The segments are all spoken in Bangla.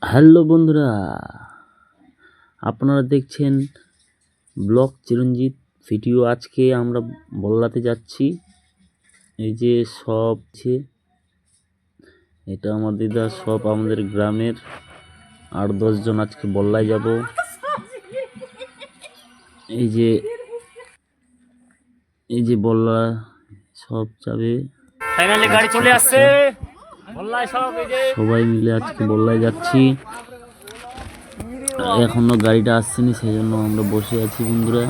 হ্যালো বন্ধুরা, আপনারা দেখছেন ব্লগ চিরঞ্জিত ভিডিও। আজকে আমরা বল্লাতে যাচ্ছি। এই যে সব এটা আমার দিদা, সব আমাদের গ্রামের 8-10 জন আজকে বল্লায় যাব। এই যে বল্লা সব যাবে, ফাইনালি গাড়ি চলে আসছে। বল্লায় সব এই যে সবাই মিলে আজকে বল্লায় যাচ্ছি। এখনো গাড়িটা আসছেনি, সেই জন্য আমরা বসে আছি বন্ধুরা।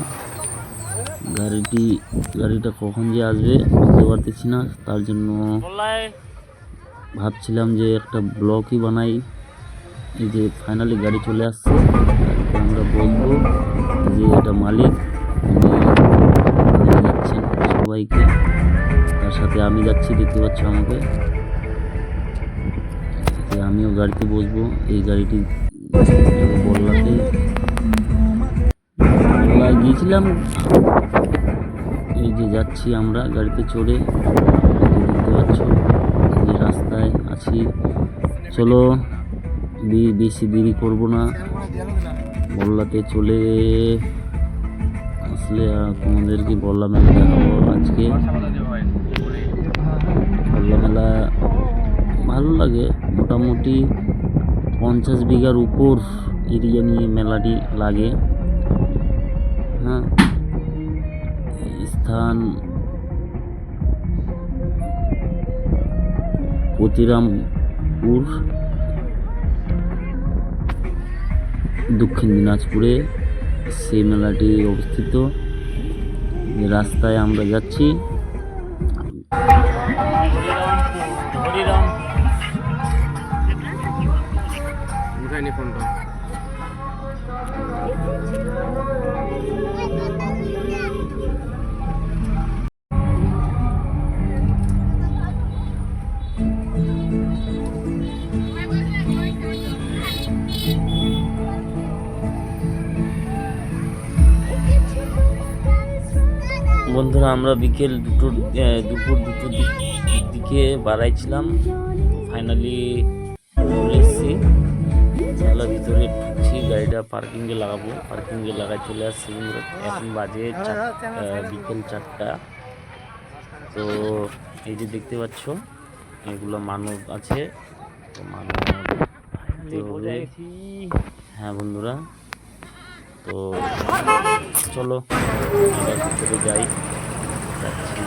গাড়িটা কখন যে আসবে বুঝতে পারতেছি না, তার জন্য ভাবছিলাম যে একটা ব্লগই বানাই। এই যে ফাইনালি গাড়ি চলে আসছে, আমরা বলবো যে এটা মালিক উনি যাচ্ছেন সবাইকে, তার সাথে আমি যাচ্ছি, দেখতে পাচ্ছ আমাকে। আমিও গাড়িতে বসবো, এই গাড়িটি বল্লাতে গিয়েছিলাম। এই যে যাচ্ছি আমরা গাড়িতে চড়ে, দেখতে পাচ্ছ যে রাস্তায় আছি। চলো বেশি দেরি করবো না, বল্লাতে চলে আসলে তোমাদেরকে বল্লা মেলা দেখাবো। আজকে বল্লা মেলা ভালো লাগে, মোটামুটি 50 বিঘার উপর এরিয়া নিয়ে মেলাটি লাগে। হ্যাঁ, স্থান পতিরামপুর, দক্ষিণ দিনাজপুরে সেই মেলাটি অবস্থিত। রাস্তায় আমরা যাচ্ছি। বন্ধুরা, আমরা বিকেল দুপুর 2টোর দিকে বাড়াইছিলাম, ফাইনালি চলে এসেছি। মেলার ভিতরে ঢুকছি, গাড়িটা পার্কিংয়ে লাগাবো, পার্কিংয়ে লাগাই চলে আসছি। এখন বাজে বিকেল 4টা। তো এই যে দেখতে পাচ্ছ এগুলো মানব আছে, তো মানব হবে। হ্যাঁ বন্ধুরা, তো চলো ভিতরে যাই। যাচ্ছি,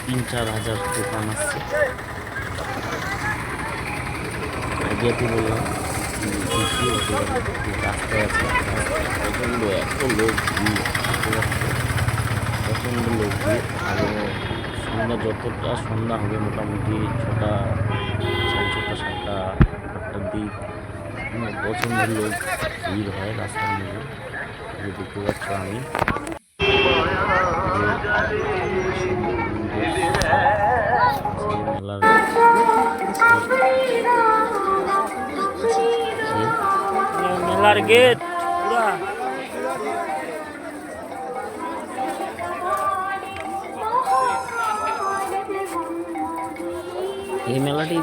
3-4 হাজার দোকান আসছে। আইডিয়াতে বললাম রাস্তায় আছে, প্রচণ্ড এত লোক ভিড়, প্রচণ্ড লোক ভিড়। আরও সন্ধ্যা হবে মোটামুটি 6টা, 6:30, 7টা, 8টার দিক, প্রচণ্ড লোক ভিড় হয় রাস্তার মধ্যে। দেখতে পাচ্ছ আমি মেলার গেট পুরা। এই মেলাটি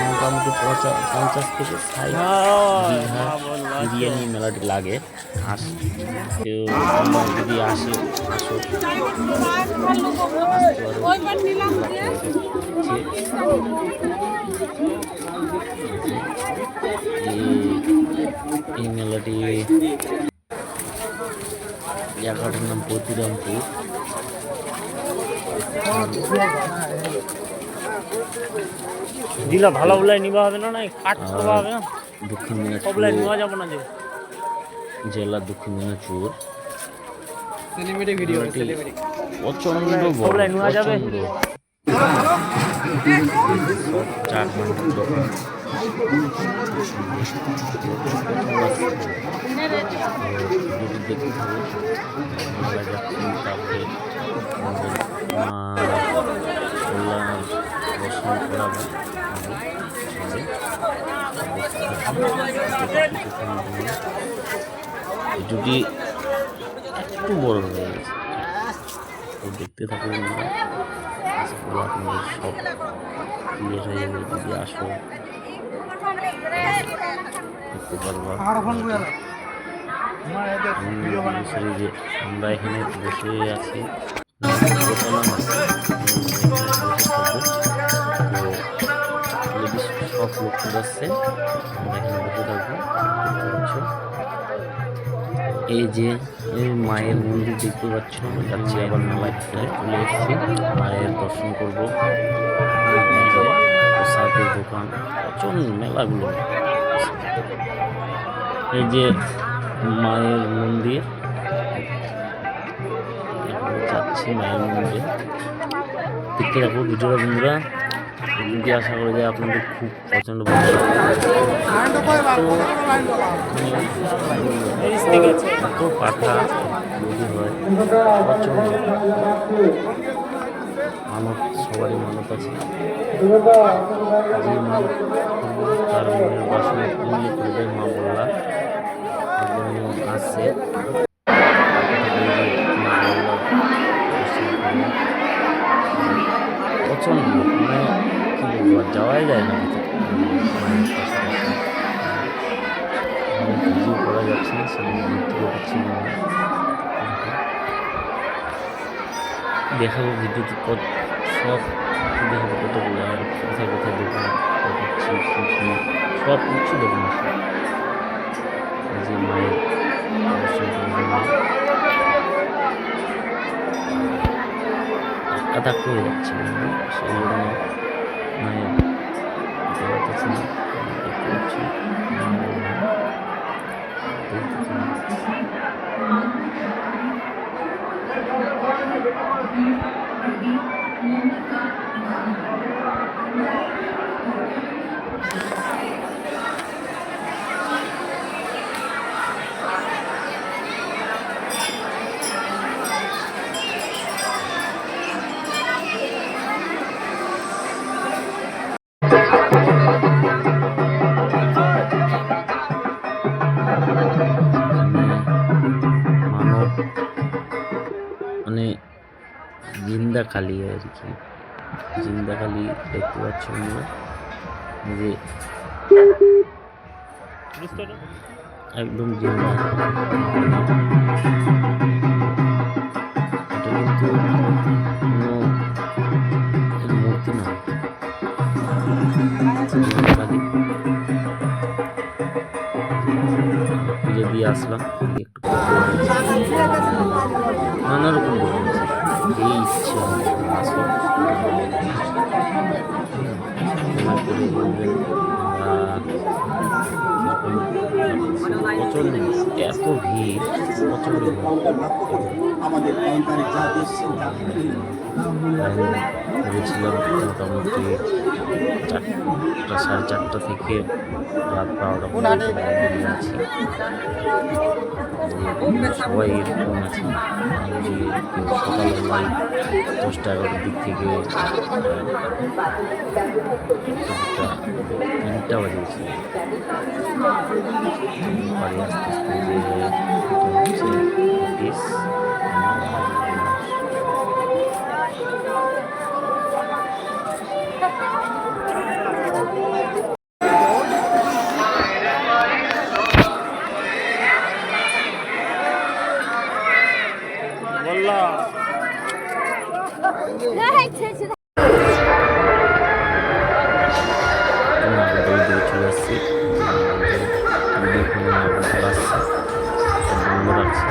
মোটামুটি 50 থেকে 60 বিঘা এরিয়া নিয়ে মেলাটি লাগে। কেউ যদি আসে, এই মেলাটি জায়গাটার নাম পতিরামপুর। দিলা ভালো বলে নিবা হবে না, কাট করবা হবে না। দক্ষিণ দিনাজপুর নিবা যাব না, জেলা দক্ষিণ দিনাজপুর। প্রচন্ড বড় নেওয়া যাবে। 4 ঘন্টার দোকান। দেখতে হবে, তারপরে দর্শন করাবো। ভিডিওটি একটু বড় হয়ে গেছে, দেখতে থাকুন বন্ধুরা, আশা করি আপনাদের সব ক্লিয়ার হয়ে যাবে। যদি আসো দেখতে পারবা। সরি যে আমরা এখানে বসে আছি, সব লোক যাচ্ছে, আমরা এখানে বসে থাকবো। এই যে মায়ের মন্দির দেখতে পাচ্ছ, যাচ্ছি আবার মেলায় চলে এসেছি, মায়ের দর্শন করবো। প্রসাদের দোকান প্রচন্ড, মেলাগুলো। এই যে মায়ের মন্দির, যাচ্ছি মায়ের মন্দিরে, দেখতে থাকবো ভিডিওটা বন্ধুরা। যদি আশা করি যে আপনাদের খুব পছন্দ ভালো এত পাঠা যদি হয় প্রচন্ড মানত, সবারই মানত আছে, যে মানত তার মনের বাসনা পূর্ণ করবে মা বললা আসছে। প্রচন্ড মানে কি বলবো, যাওয়াই যায় না ভিডিও করা যাচ্ছে না, সেগুলো দেখতে পাচ্ছি না। দেখাবো ভিডিওতে সব দেখাবো, কতগুলো আর কোথায় কোথায় দোকান দেখাচ্ছি, সব কিছু দোকান আছে। যে মায়ের আধা করে যাচ্ছে, সেই জন্য মায়ের দেখাচ্ছে না, দেখতে পাচ্ছি। মানে জিন্দা কালী আর কি, জিন্দা কালী দেখতে পাচ্ছ আমরা, যে একদম জিন্দা। এটা কিন্তু কোনো মূর্তি না, পুজো দিয়ে আসলাম, একটু নানা রকম দোকান আছে, এই ইচ্ছে আসো প্রচন্ড, এত ভিড়, প্রচন্ড ভেবেছিলাম মোটামুটি 4টা সাড়ে 4টা থেকে রাত 12টা পর্যন্ত বেরিয়ে আছি। সবাই এরকম আছে যে সকালবেলায় 10টা 11টার দিক থেকে 3টা বাজেছে বাড়ি আস্তে আস্তে, যে হচ্ছে অফিস। চলে আসছি, বন্ধ রাখছি।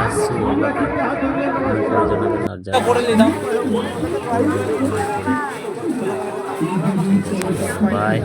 আসছে বাই।